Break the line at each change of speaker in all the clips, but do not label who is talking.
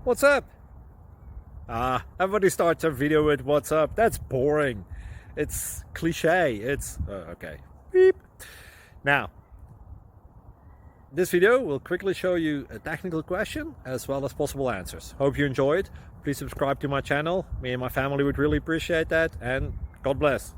What's up? Everybody starts a video with what's up. That's boring. It's cliche. It's okay. Beep. Now, this video will quickly show you a technical question as well as possible answers. Hope you enjoyed. Please subscribe to my channel. Me and my family would really appreciate that, and God bless.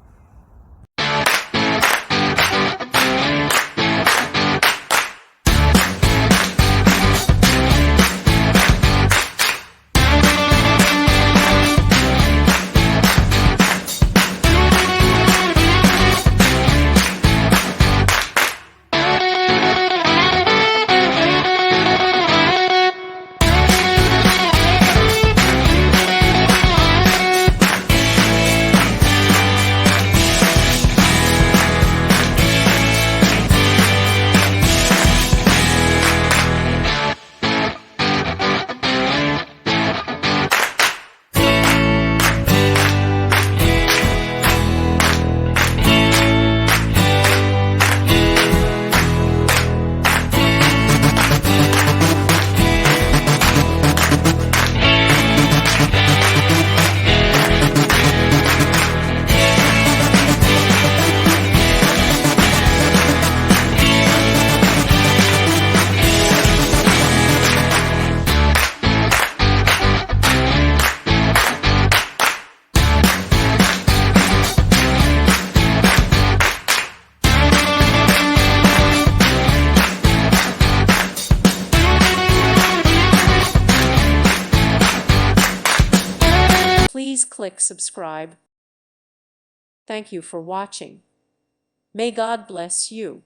Please click subscribe. Thank you for watching. May God bless you.